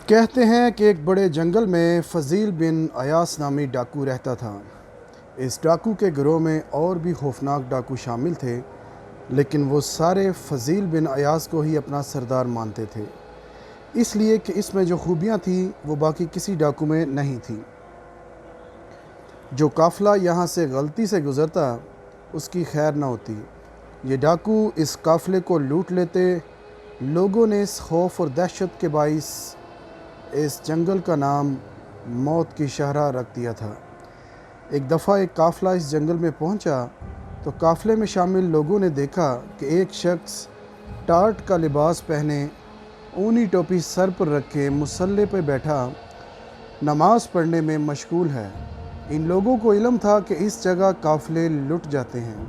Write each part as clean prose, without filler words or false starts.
کہتے ہیں کہ ایک بڑے جنگل میں فضیل بن ایاس نامی ڈاکو رہتا تھا۔ اس ڈاکو کے گروہ میں اور بھی خوفناک ڈاکو شامل تھے، لیکن وہ سارے فضیل بن ایاس کو ہی اپنا سردار مانتے تھے، اس لیے کہ اس میں جو خوبیاں تھیں وہ باقی کسی ڈاکو میں نہیں تھیں۔ جو قافلہ یہاں سے غلطی سے گزرتا اس کی خیر نہ ہوتی۔ یہ ڈاکو اس قافلے کو لوٹ لیتے۔ لوگوں نے اس خوف اور دہشت کے باعث اس جنگل کا نام موت کی شاہراہ رکھ دیا تھا۔ ایک دفعہ ایک قافلہ اس جنگل میں پہنچا تو قافلے میں شامل لوگوں نے دیکھا کہ ایک شخص ٹاٹ کا لباس پہنے، اونی ٹوپی سر پر رکھے، مصلی پہ بیٹھا نماز پڑھنے میں مشغول ہے۔ ان لوگوں کو علم تھا کہ اس جگہ قافلے لٹ جاتے ہیں۔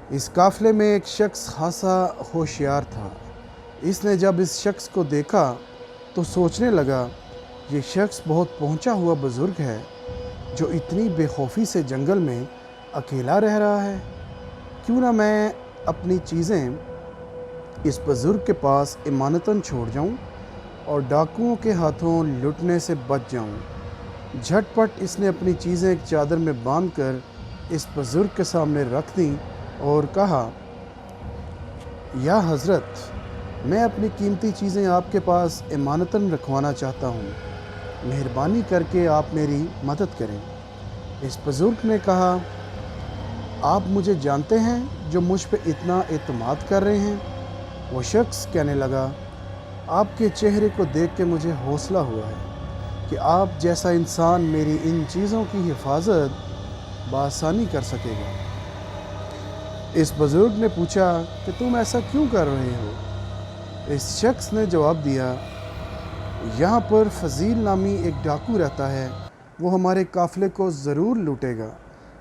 اس قافلے میں ایک شخص خاصا ہوشیار تھا۔ اس نے جب اس شخص کو دیکھا تو سوچنے لگا، یہ شخص بہت پہنچا ہوا بزرگ ہے جو اتنی بے خوفی سے جنگل میں اکیلا رہ رہا ہے۔ کیوں نہ میں اپنی چیزیں اس بزرگ کے پاس امانتاً چھوڑ جاؤں اور ڈاکوؤں کے ہاتھوں لٹنے سے بچ جاؤں۔ جھٹ پٹ اس نے اپنی چیزیں ایک چادر میں باندھ کر اس بزرگ کے سامنے رکھ دیں اور کہا، یا حضرت، میں اپنی قیمتی چیزیں آپ کے پاس امانتاً رکھوانا چاہتا ہوں، مہربانی کر کے آپ میری مدد کریں۔ اس بزرگ نے کہا، آپ مجھے جانتے ہیں جو مجھ پہ اتنا اعتماد کر رہے ہیں؟ وہ شخص کہنے لگا، آپ کے چہرے کو دیکھ کے مجھے حوصلہ ہوا ہے کہ آپ جیسا انسان میری ان چیزوں کی حفاظت بآسانی کر سکے گا۔ اس بزرگ نے پوچھا کہ تم ایسا کیوں کر رہے ہو؟ اس شخص نے جواب دیا، یہاں پر فضیل نامی ایک ڈاکو رہتا ہے، وہ ہمارے قافلے کو ضرور لوٹے گا،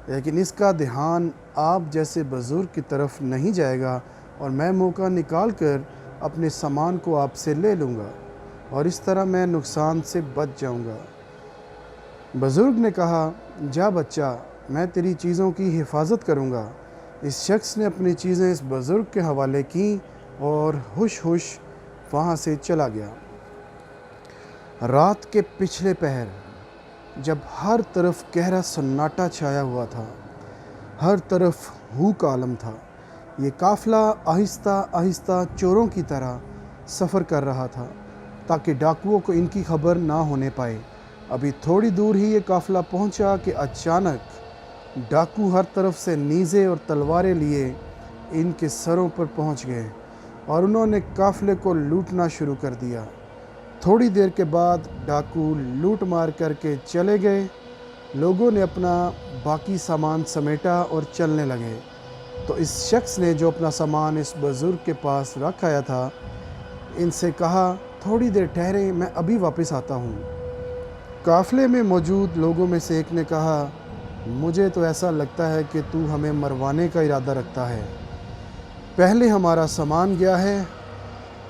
لیکن اس کا دھیان آپ جیسے بزرگ کی طرف نہیں جائے گا اور میں موقع نکال کر اپنے سامان کو آپ سے لے لوں گا اور اس طرح میں نقصان سے بچ جاؤں گا۔ بزرگ نے کہا، جا بچہ، میں تیری چیزوں کی حفاظت کروں گا۔ اس شخص نے اپنی چیزیں اس بزرگ کے حوالے کیں اور ہوش ہوش وہاں سے چلا گیا۔ رات کے پچھلے پہر جب ہر طرف گہرا سناٹا چھایا ہوا تھا، ہر طرف ہو کا عالم تھا، یہ قافلہ آہستہ آہستہ چوروں کی طرح سفر کر رہا تھا تاکہ ڈاکوؤں کو ان کی خبر نہ ہونے پائے۔ ابھی تھوڑی دور ہی یہ قافلہ پہنچا کہ اچانک ڈاکو ہر طرف سے نیزے اور تلواریں لیے ان کے سروں پر پہنچ گئے اور انہوں نے قافلے کو لوٹنا شروع کر دیا۔ تھوڑی دیر کے بعد ڈاکو لوٹ مار کر کے چلے گئے۔ لوگوں نے اپنا باقی سامان سمیٹا اور چلنے لگے تو اس شخص نے جو اپنا سامان اس بزرگ کے پاس رکھ آیا تھا، ان سے کہا، تھوڑی دیر ٹھہریں، میں ابھی واپس آتا ہوں۔ قافلے میں موجود لوگوں میں سے ایک نے کہا، مجھے تو ایسا لگتا ہے کہ تو ہمیں مروانے کا ارادہ رکھتا ہے۔ پہلے ہمارا سامان گیا ہے،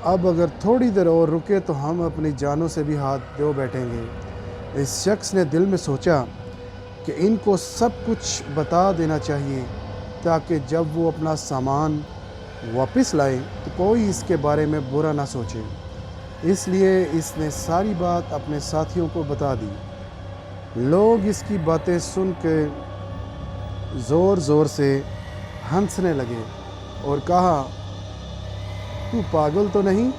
اب اگر تھوڑی دیر اور رکے تو ہم اپنی جانوں سے بھی ہاتھ دھو بیٹھیں گے۔ اس شخص نے دل میں سوچا کہ ان کو سب کچھ بتا دینا چاہیے تاکہ جب وہ اپنا سامان واپس لائیں تو کوئی اس کے بارے میں برا نہ سوچے۔ اس لیے اس نے ساری بات اپنے ساتھیوں کو بتا دی۔ لوگ اس کی باتیں سن کے زور زور سے ہنسنے لگے اور کہا، تو پاگل تو نہیں؟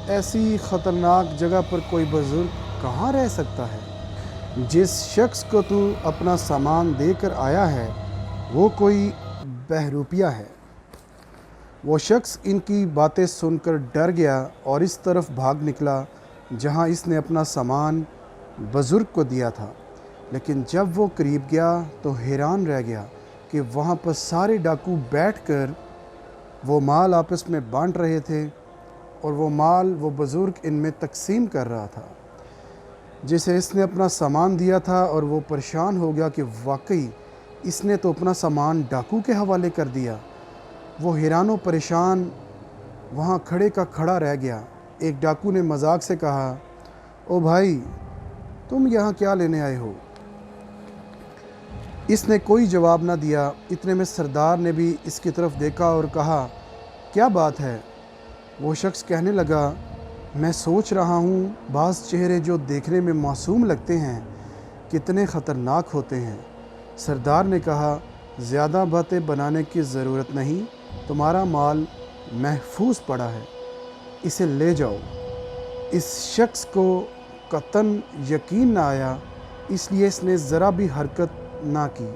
ایسی خطرناک جگہ پر کوئی بزرگ کہاں رہ سکتا ہے؟ جس شخص کو تو اپنا سامان دے کر آیا ہے وہ کوئی بہروپیہ ہے۔ وہ شخص ان کی باتیں سن کر ڈر گیا اور اس طرف بھاگ نکلا جہاں اس نے اپنا سامان بزرگ کو دیا تھا، لیکن جب وہ قریب گیا تو حیران رہ گیا کہ وہاں پر سارے ڈاکو بیٹھ کر وہ مال آپس میں بانٹ رہے تھے اور وہ مال وہ بزرگ ان میں تقسیم کر رہا تھا جسے اس نے اپنا سامان دیا تھا، اور وہ پریشان ہو گیا کہ واقعی اس نے تو اپنا سامان ڈاکو کے حوالے کر دیا۔ وہ حیران و پریشان وہاں کھڑے کا کھڑا رہ گیا۔ ایک ڈاکو نے مذاق سے کہا، او بھائی، تم یہاں کیا لینے آئے ہو؟ اس نے کوئی جواب نہ دیا۔ اتنے میں سردار نے بھی اس کی طرف دیکھا اور کہا، کیا بات ہے؟ وہ شخص کہنے لگا، میں سوچ رہا ہوں بعض چہرے جو دیکھنے میں معصوم لگتے ہیں کتنے خطرناک ہوتے ہیں۔ سردار نے کہا، زیادہ باتیں بنانے کی ضرورت نہیں، تمہارا مال محفوظ پڑا ہے، اسے لے جاؤ۔ اس شخص کو قطعاً یقین نہ آیا، اس لیے اس نے ذرا بھی حرکت نہ کی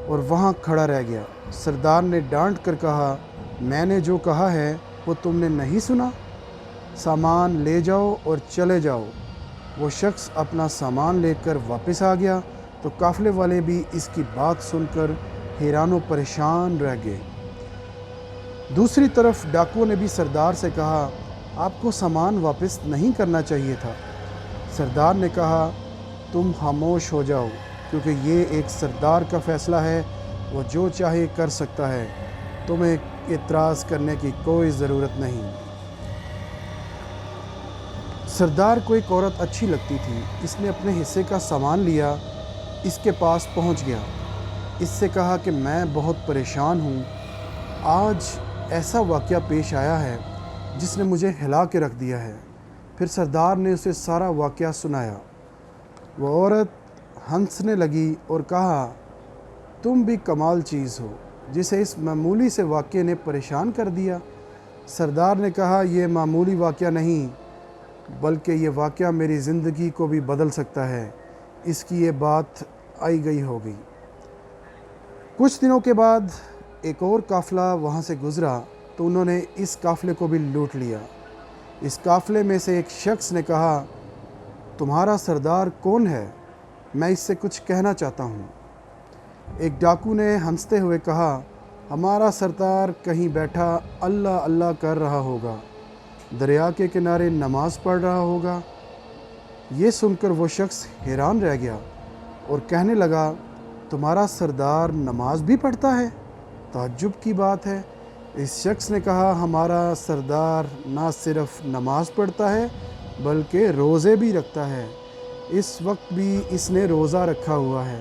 اور وہاں کھڑا رہ گیا۔ سردار نے ڈانٹ کر کہا، میں نے جو کہا ہے وہ تم نے نہیں سنا؟ سامان لے جاؤ اور چلے جاؤ۔ وہ شخص اپنا سامان لے کر واپس آ گیا تو قافلے والے بھی اس کی بات سن کر حیران و پریشان رہ گئے۔ دوسری طرف ڈاکو نے بھی سردار سے کہا، آپ کو سامان واپس نہیں کرنا چاہیے تھا۔ سردار نے کہا، تم خاموش ہو جاؤ، کیونکہ یہ ایک سردار کا فیصلہ ہے، وہ جو چاہے کر سکتا ہے، تمہیں اعتراض کرنے کی کوئی ضرورت نہیں۔ سردار کو ایک عورت اچھی لگتی تھی، اس نے اپنے حصے کا سامان لیا، اس کے پاس پہنچ گیا، اس سے کہا کہ میں بہت پریشان ہوں، آج ایسا واقعہ پیش آیا ہے جس نے مجھے ہلا کے رکھ دیا ہے۔ پھر سردار نے اسے سارا واقعہ سنایا۔ وہ عورت ہنسنے لگی اور کہا، تم بھی کمال چیز ہو، جسے اس معمولی سے واقعے نے پریشان کر دیا۔ سردار نے کہا، یہ معمولی واقعہ نہیں، بلکہ یہ واقعہ میری زندگی کو بھی بدل سکتا ہے۔ اس کی یہ بات آئی گئی ہو گئی۔ کچھ دنوں کے بعد ایک اور قافلہ وہاں سے گزرا تو انہوں نے اس قافلے کو بھی لوٹ لیا۔ اس قافلے میں سے ایک شخص نے کہا، تمہارا سردار کون ہے؟ میں اس سے کچھ کہنا چاہتا ہوں۔ ایک ڈاکو نے ہنستے ہوئے کہا، ہمارا سردار کہیں بیٹھا اللہ اللہ کر رہا ہوگا، دریا کے کنارے نماز پڑھ رہا ہوگا۔ یہ سن کر وہ شخص حیران رہ گیا اور کہنے لگا، تمہارا سردار نماز بھی پڑھتا ہے؟ تعجب کی بات ہے۔ اس شخص نے کہا، ہمارا سردار نہ صرف نماز پڑھتا ہے بلکہ روزے بھی رکھتا ہے، اس وقت بھی اس نے روزہ رکھا ہوا ہے۔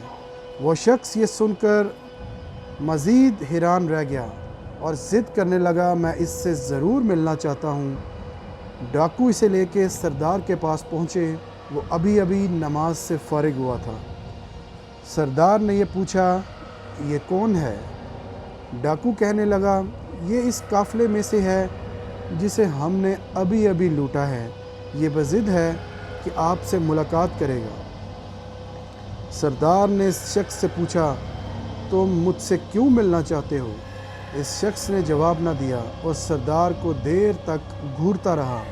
وہ شخص یہ سن کر مزید حیران رہ گیا اور ضد کرنے لگا، میں اس سے ضرور ملنا چاہتا ہوں۔ ڈاکو اسے لے کے سردار کے پاس پہنچے، وہ ابھی ابھی نماز سے فارغ ہوا تھا۔ سردار نے یہ پوچھا، یہ کون ہے؟ ڈاکو کہنے لگا، یہ اس قافلے میں سے ہے جسے ہم نے ابھی ابھی لوٹا ہے، یہ بضد ہے کہ آپ سے ملاقات کرے گا۔ سردار نے اس شخص سے پوچھا، تم مجھ سے کیوں ملنا چاہتے ہو؟ اس شخص نے جواب نہ دیا اور سردار کو دیر تک گھورتا رہا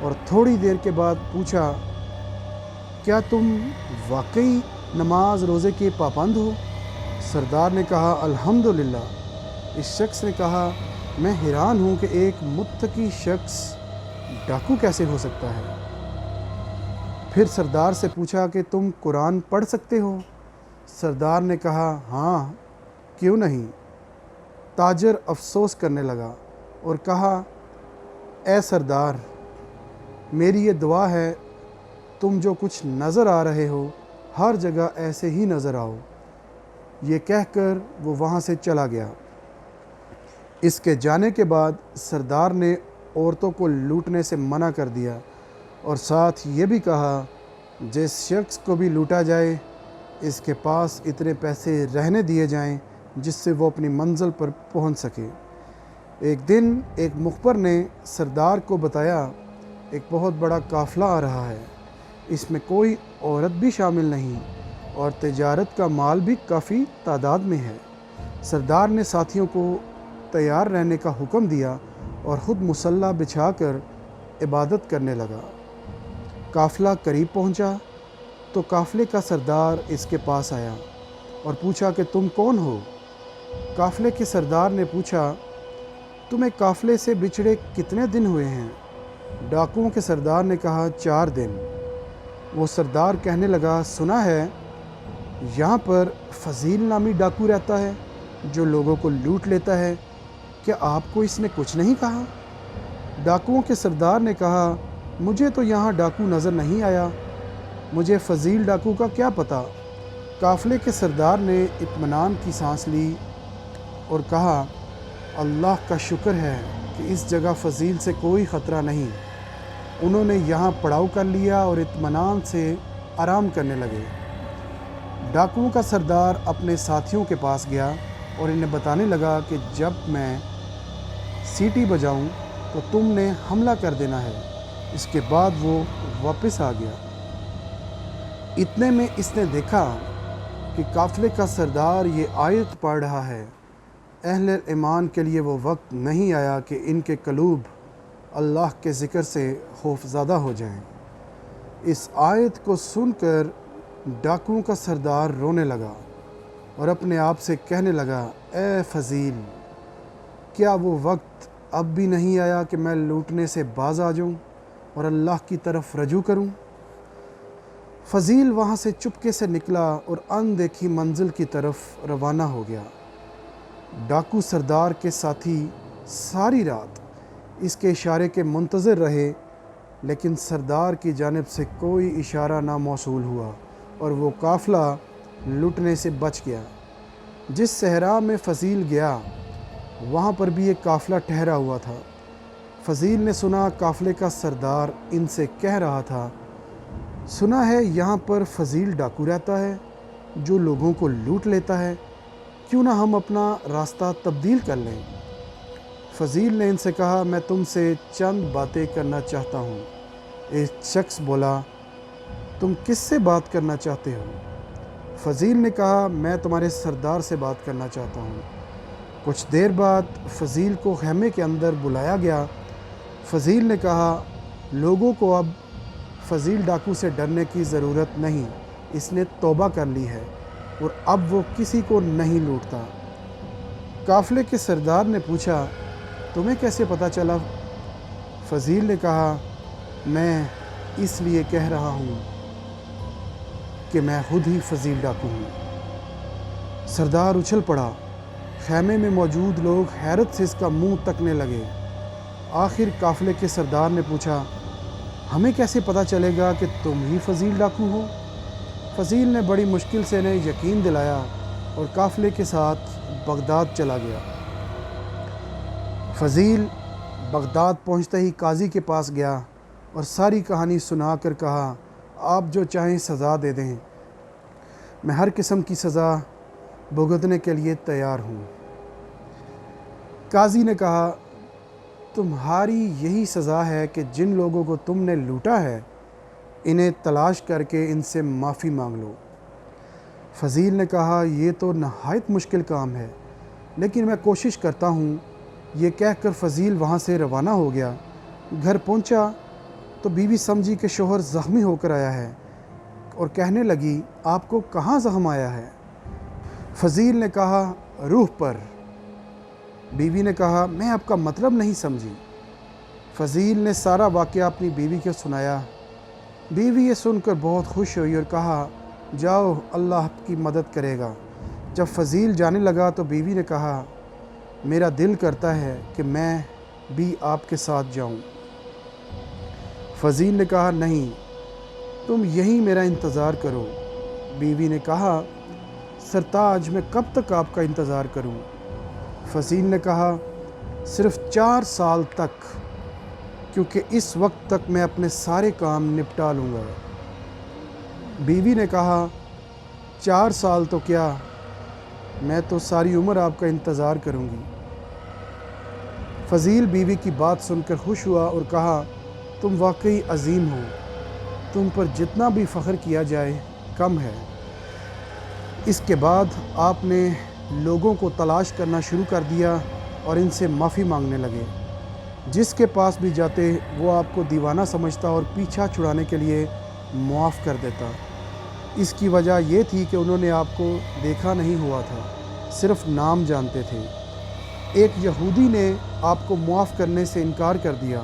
اور تھوڑی دیر کے بعد پوچھا، کیا تم واقعی نماز روزے کے پابند ہو؟ سردار نے کہا، الحمدللہ۔ اس شخص نے کہا، میں حیران ہوں کہ ایک متقی شخص ڈاکو کیسے ہو سکتا ہے؟ پھر سردار سے پوچھا کہ تم قرآن پڑھ سکتے ہو؟ سردار نے کہا، ہاں، کیوں نہیں؟ تاجر افسوس کرنے لگا اور کہا، اے سردار، میری یہ دعا ہے، تم جو کچھ نظر آ رہے ہو ہر جگہ ایسے ہی نظر آؤ۔ یہ کہہ کر وہ وہاں سے چلا گیا۔ اس کے جانے کے بعد سردار نے عورتوں کو لوٹنے سے منع کر دیا اور ساتھ یہ بھی کہا، جس شخص کو بھی لوٹا جائے اس کے پاس اتنے پیسے رہنے دیے جائیں جس سے وہ اپنی منزل پر پہنچ سکے۔ ایک دن ایک مخبر نے سردار کو بتایا، ایک بہت بڑا قافلہ آ رہا ہے، اس میں کوئی عورت بھی شامل نہیں اور تجارت کا مال بھی کافی تعداد میں ہے۔ سردار نے ساتھیوں کو تیار رہنے کا حکم دیا اور خود مسلح بچھا کر عبادت کرنے لگا۔ قافلہ قریب پہنچا تو قافلے کا سردار اس کے پاس آیا اور پوچھا کہ تم کون ہو؟ قافلے کے سردار نے پوچھا، تمہیں قافلے سے بچھڑے کتنے دن ہوئے ہیں؟ ڈاکوؤں کے سردار نے کہا، 4 دن۔ وہ سردار کہنے لگا، سنا ہے یہاں پر فضیل نامی ڈاکو رہتا ہے جو لوگوں کو لوٹ لیتا ہے، کیا آپ کو اس نے کچھ نہیں کہا؟ ڈاکوؤں کے سردار نے کہا، مجھے تو یہاں ڈاکو نظر نہیں آیا، مجھے فضیل ڈاکو کا کیا پتہ؟ قافلے کے سردار نے اطمینان کی سانس لی اور کہا، اللہ کا شکر ہے کہ اس جگہ فضیل سے کوئی خطرہ نہیں، انہوں نے یہاں پڑاؤ کر لیا اور اطمینان سے آرام کرنے لگے۔ ڈاکوؤں کا سردار اپنے ساتھیوں کے پاس گیا اور انہیں بتانے لگا کہ جب میں سیٹی بجاؤں تو تم نے حملہ کر دینا ہے۔ اس کے بعد وہ واپس آ گیا۔ اتنے میں اس نے دیکھا کہ قافلے کا سردار یہ آیت پڑھ رہا ہے، اہل ایمان کے لیے وہ وقت نہیں آیا کہ ان کے قلوب اللہ کے ذکر سے خوف زدہ ہو جائیں۔ اس آیت کو سن کر ڈاکوؤں کا سردار رونے لگا اور اپنے آپ سے کہنے لگا، اے فضیل، کیا وہ وقت اب بھی نہیں آیا کہ میں لوٹنے سے باز آ جاؤں اور اللہ کی طرف رجوع کروں؟ فضیل وہاں سے چپکے سے نکلا اور اندیکھی منزل کی طرف روانہ ہو گیا۔ ڈاکو سردار کے ساتھی ساری رات اس کے اشارے کے منتظر رہے، لیکن سردار کی جانب سے کوئی اشارہ نہ موصول ہوا اور وہ قافلہ لٹنے سے بچ گیا۔ جس صحرا میں فضیل گیا وہاں پر بھی ایک قافلہ ٹھہرا ہوا تھا۔ فضیل نے سنا قافلے کا سردار ان سے کہہ رہا تھا، سنا ہے یہاں پر فضیل ڈاکو رہتا ہے جو لوگوں کو لوٹ لیتا ہے، کیوں نہ ہم اپنا راستہ تبدیل کر لیں؟ فضیل نے ان سے کہا، میں تم سے چند باتیں کرنا چاہتا ہوں۔ ایک شخص بولا، تم کس سے بات کرنا چاہتے ہو؟ فضیل نے کہا، میں تمہارے سردار سے بات کرنا چاہتا ہوں۔ کچھ دیر بعد فضیل کو خیمے کے اندر بلایا گیا۔ فضیل نے کہا، لوگوں کو اب فضیل ڈاکو سے ڈرنے کی ضرورت نہیں، اس نے توبہ کر لی ہے اور اب وہ کسی کو نہیں لوٹتا۔ قافلے کے سردار نے پوچھا، تمہیں کیسے پتہ چلا؟ فضیل نے کہا، میں اس لیے کہہ رہا ہوں کہ میں خود ہی فضیل ڈاکو ہوں۔ سردار اچھل پڑا۔ خیمے میں موجود لوگ حیرت سے اس کا منہ تکنے لگے۔ آخر قافلے کے سردار نے پوچھا، ہمیں کیسے پتہ چلے گا کہ تم ہی فضیل ڈاکو ہو؟ فضیل نے بڑی مشکل سے انہیں یقین دلایا اور قافلے کے ساتھ بغداد چلا گیا۔ فضیل بغداد پہنچتے ہی قاضی کے پاس گیا اور ساری کہانی سنا کر کہا، آپ جو چاہیں سزا دے دیں، میں ہر قسم کی سزا بھگتنے کے لیے تیار ہوں۔ قاضی نے کہا، تمہاری یہی سزا ہے کہ جن لوگوں کو تم نے لوٹا ہے انہیں تلاش کر کے ان سے معافی مانگ لو۔ فضیل نے کہا، یہ تو نہایت مشکل کام ہے، لیکن میں کوشش کرتا ہوں۔ یہ کہہ کر فضیل وہاں سے روانہ ہو گیا۔ گھر پہنچا تو بیوی سمجھی کہ شوہر زخمی ہو کر آیا ہے اور کہنے لگی، آپ کو کہاں زخم آیا ہے؟ فضیل نے کہا، روح پر۔ بیوی نے کہا، میں آپ کا مطلب نہیں سمجھی۔ فضیل نے سارا واقعہ اپنی بیوی کو سنایا۔ بیوی یہ سن کر بہت خوش ہوئی اور کہا، جاؤ، اللہ آپ کی مدد کرے گا۔ جب فضیل جانے لگا تو بیوی نے کہا، میرا دل کرتا ہے کہ میں بھی آپ کے ساتھ جاؤں۔ فضیل نے کہا، نہیں، تم یہیں میرا انتظار کرو۔ بیوی نے کہا، سرتاج، میں کب تک آپ کا انتظار کروں؟ فضیل نے کہا، صرف 4 سال تک، کیونکہ اس وقت تک میں اپنے سارے کام نپٹا لوں گا۔ بیوی نے کہا، 4 سال تو کیا، میں تو ساری عمر آپ کا انتظار کروں گی۔ فضیل بیوی کی بات سن کر خوش ہوا اور کہا، تم واقعی عظیم ہو، تم پر جتنا بھی فخر کیا جائے کم ہے۔ اس کے بعد آپ نے لوگوں کو تلاش کرنا شروع کر دیا اور ان سے معافی مانگنے لگے۔ جس کے پاس بھی جاتے وہ آپ کو دیوانہ سمجھتا اور پیچھا چھڑانے کے لیے معاف کر دیتا۔ اس کی وجہ یہ تھی کہ انہوں نے آپ کو دیکھا نہیں ہوا تھا، صرف نام جانتے تھے۔ ایک یہودی نے آپ کو معاف کرنے سے انکار کر دیا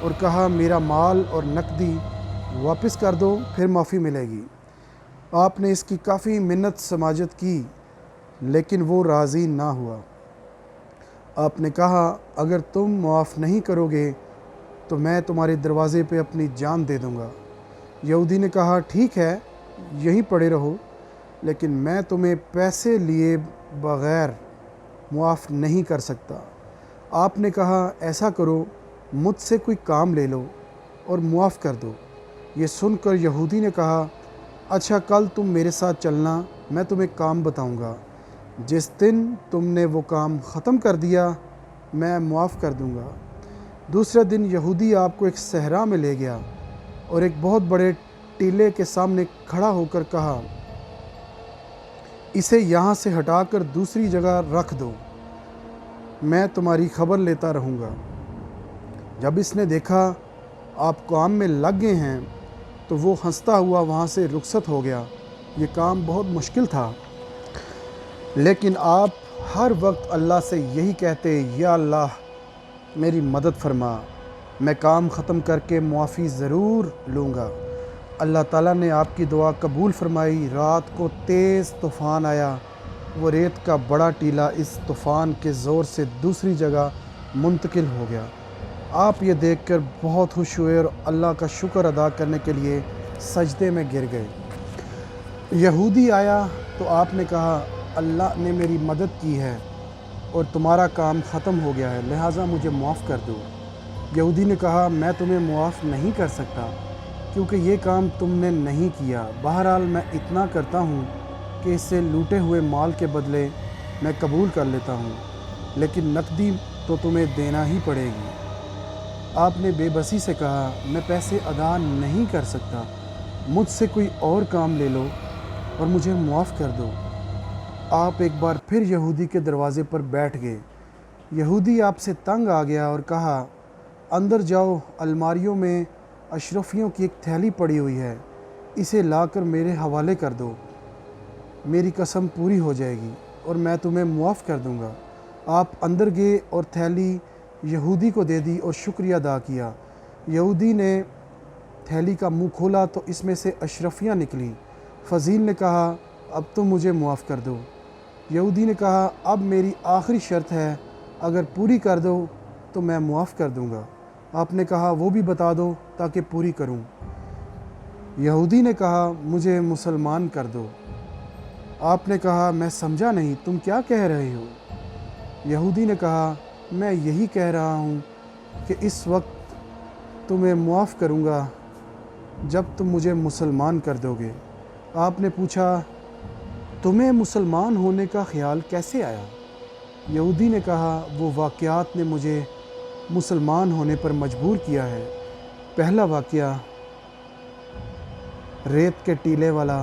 اور کہا، میرا مال اور نقدی واپس کر دو، پھر معافی ملے گی۔ آپ نے اس کی کافی منت سماجت کی، لیکن وہ راضی نہ ہوا۔ آپ نے کہا، اگر تم معاف نہیں کرو گے تو میں تمہارے دروازے پہ اپنی جان دے دوں گا۔ یہودی نے کہا، ٹھیک ہے، یہیں پڑے رہو، لیکن میں تمہیں پیسے لیے بغیر معاف نہیں کر سکتا۔ آپ نے کہا، ایسا کرو، مجھ سے کوئی کام لے لو اور معاف کر دو۔ یہ سن کر یہودی نے کہا، اچھا کل تم میرے ساتھ چلنا، میں تمہیں کام بتاؤں گا، جس دن تم نے وہ کام ختم کر دیا میں معاف کر دوں گا۔ دوسرے دن یہودی آپ کو ایک صحرا میں لے گیا اور ایک بہت بڑے ٹیلے کے سامنے کھڑا ہو کر کہا، اسے یہاں سے ہٹا کر دوسری جگہ رکھ دو، میں تمہاری خبر لیتا رہوں گا۔ جب اس نے دیکھا آپ کام میں لگ گئے ہیں تو وہ ہنستا ہوا وہاں سے رخصت ہو گیا۔ یہ کام بہت مشکل تھا، لیکن آپ ہر وقت اللہ سے یہی کہتے، یا اللہ میری مدد فرما، میں کام ختم کر کے معافی ضرور لوں گا۔ اللہ تعالیٰ نے آپ کی دعا قبول فرمائی۔ رات کو تیز طوفان آیا، وہ ریت کا بڑا ٹیلا اس طوفان کے زور سے دوسری جگہ منتقل ہو گیا۔ آپ یہ دیکھ کر بہت خوش ہوئے اور اللہ کا شکر ادا کرنے کے لیے سجدے میں گر گئے۔ یہودی آیا تو آپ نے کہا، اللہ نے میری مدد کی ہے اور تمہارا کام ختم ہو گیا ہے، لہٰذا مجھے معاف کر دو۔ یہودی نے کہا، میں تمہیں معاف نہیں کر سکتا کیونکہ یہ کام تم نے نہیں کیا۔ بہرحال میں اتنا کرتا ہوں کہ اس سے لوٹے ہوئے مال کے بدلے میں قبول کر لیتا ہوں، لیکن نقدی تو تمہیں دینا ہی پڑے گی۔ آپ نے بے بسی سے کہا، میں پیسے ادا نہیں کر سکتا، مجھ سے کوئی اور کام لے لو اور مجھے معاف کر دو۔ آپ ایک بار پھر یہودی کے دروازے پر بیٹھ گئے۔ یہودی آپ سے تنگ آ گیا اور کہا، اندر جاؤ، الماریوں میں اشرفیوں کی ایک تھیلی پڑی ہوئی ہے، اسے لا کر میرے حوالے کر دو، میری قسم پوری ہو جائے گی اور میں تمہیں معاف کر دوں گا۔ آپ اندر گئے اور تھیلی یہودی کو دے دی اور شکریہ ادا کیا۔ یہودی نے تھیلی کا منہ کھولا تو اس میں سے اشرفیاں نکلیں۔ فضیل نے کہا، اب تم مجھے معاف کر دو۔ یہودی نے کہا، اب میری آخری شرط ہے، اگر پوری کر دو تو میں معاف کر دوں گا۔ آپ نے کہا، وہ بھی بتا دو تاکہ پوری کروں۔ یہودی نے کہا، مجھے مسلمان کر دو۔ آپ نے کہا، میں سمجھا نہیں، تم کیا کہہ رہے ہو؟ یہودی نے کہا، میں یہی کہہ رہا ہوں کہ اس وقت تمہیں معاف کروں گا جب تم مجھے مسلمان کر دو گے۔ آپ نے پوچھا، تمہیں مسلمان ہونے کا خیال کیسے آیا؟ یہودی نے کہا، وہ واقعات نے مجھے مسلمان ہونے پر مجبور کیا ہے۔ پہلا واقعہ ریت کے ٹیلے والا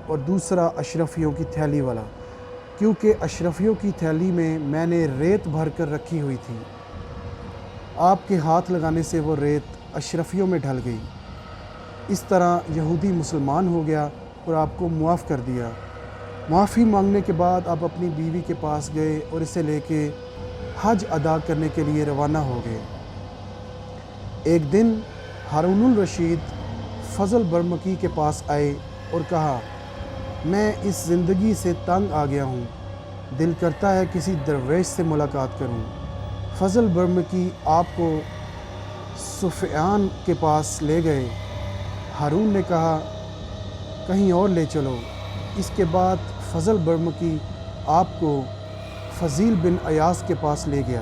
اور دوسرا اشرفیوں کی تھیلی والا، کیونکہ اشرفیوں کی تھیلی میں نے ریت بھر کر رکھی ہوئی تھی۔ آپ کے ہاتھ لگانے سے وہ ریت اشرفیوں میں ڈھل گئی۔ اس طرح یہودی مسلمان ہو گیا اور آپ کو معاف کر دیا۔ معافی مانگنے کے بعد آپ اپنی بیوی کے پاس گئے اور اسے لے کے حج ادا کرنے کے لیے روانہ ہو گئے۔ ایک دن ہارون الرشید فضل برمکی کے پاس آئے اور کہا، میں اس زندگی سے تنگ آ گیا ہوں، دل کرتا ہے کسی درویش سے ملاقات کروں۔ فضل برمکی آپ کو سفیان کے پاس لے گئے۔ ہارون نے کہا، کہیں اور لے چلو۔ اس کے بعد فضل برمکی آپ کو فضیل بن ایاس کے پاس لے گیا۔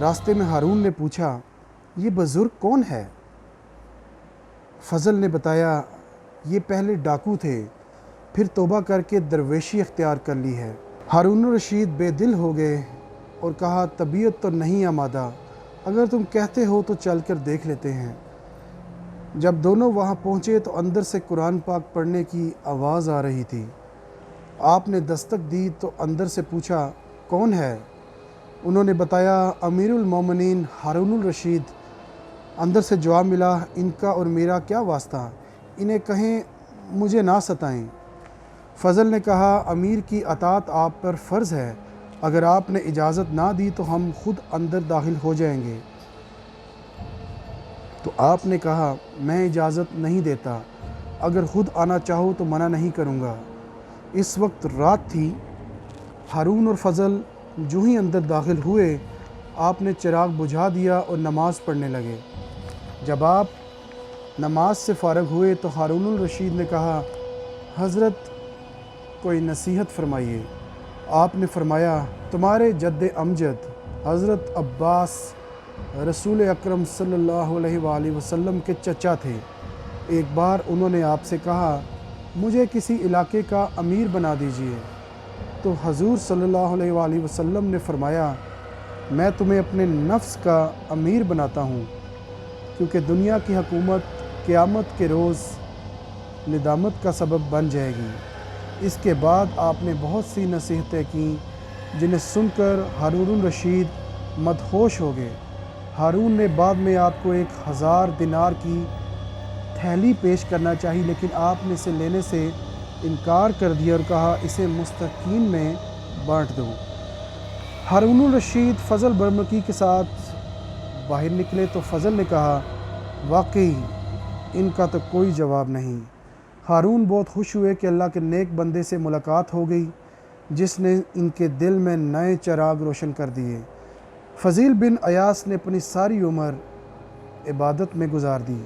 راستے میں ہارون نے پوچھا، یہ بزرگ کون ہے؟ فضل نے بتایا، یہ پہلے ڈاکو تھے، پھر توبہ کر کے درویشی اختیار کر لی ہے۔ ہارون الرشید بے دل ہو گئے اور کہا، طبیعت تو نہیں آمادہ، اگر تم کہتے ہو تو چل کر دیکھ لیتے ہیں۔ جب دونوں وہاں پہنچے تو اندر سے قرآن پاک پڑھنے کی آواز آ رہی تھی۔ آپ نے دستک دی تو اندر سے پوچھا، کون ہے؟ انہوں نے بتایا، امیر المومنین ہارون الرشید۔ اندر سے جواب ملا، ان کا اور میرا کیا واسطہ، انہیں کہیں مجھے نہ ستائیں۔ فضل نے کہا، امیر کی اطاعت آپ پر فرض ہے، اگر آپ نے اجازت نہ دی تو ہم خود اندر داخل ہو جائیں گے۔ تو آپ نے کہا، میں اجازت نہیں دیتا، اگر خود آنا چاہو تو منع نہیں کروں گا۔ اس وقت رات تھی۔ ہارون اور فضل جو ہی اندر داخل ہوئے، آپ نے چراغ بجھا دیا اور نماز پڑھنے لگے۔ جب آپ نماز سے فارغ ہوئے تو ہارون الرشید نے کہا، حضرت کوئی نصیحت فرمائیے۔ آپ نے فرمایا، تمہارے جد امجد حضرت عباس رسول اکرم صلی اللہ علیہ وآلہ وسلم کے چچا تھے۔ ایک بار انہوں نے آپ سے کہا مجھے کسی علاقے کا امیر بنا دیجئے، تو حضور صلی اللہ علیہ وآلہ وسلم نے فرمایا میں تمہیں اپنے نفس کا امیر بناتا ہوں، کیونکہ دنیا کی حکومت قیامت کے روز ندامت کا سبب بن جائے گی۔ اس کے بعد آپ نے بہت سی نصیحتیں کیں جنہیں سن کر ہارون الرشید مدہوش ہو گئے۔ ہارون نے بعد میں آپ کو 1000 دینار کی تھیلی پیش کرنا چاہی، لیکن آپ نے اسے لینے سے انکار کر دیا اور کہا اسے مستحقین میں بانٹ دو۔ ہارون الرشید فضل برمکی کے ساتھ باہر نکلے تو فضل نے کہا واقعی ان کا تو کوئی جواب نہیں۔ ہارون بہت خوش ہوئے کہ اللہ کے نیک بندے سے ملاقات ہو گئی جس نے ان کے دل میں نئے چراغ روشن کر دیے۔ فضیل بن ایاس نے اپنی ساری عمر عبادت میں گزار دی۔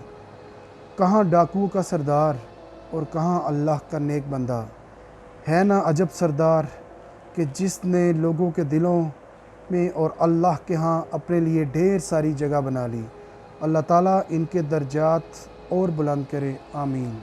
کہاں ڈاکوؤں کا سردار اور کہاں اللہ کا نیک بندہ، ہے نا عجب سردار کہ جس نے لوگوں کے دلوں میں اور اللہ کے ہاں اپنے لیے ڈھیر ساری جگہ بنا لی۔ اللہ تعالیٰ ان کے درجات اور بلند کرے، آمین۔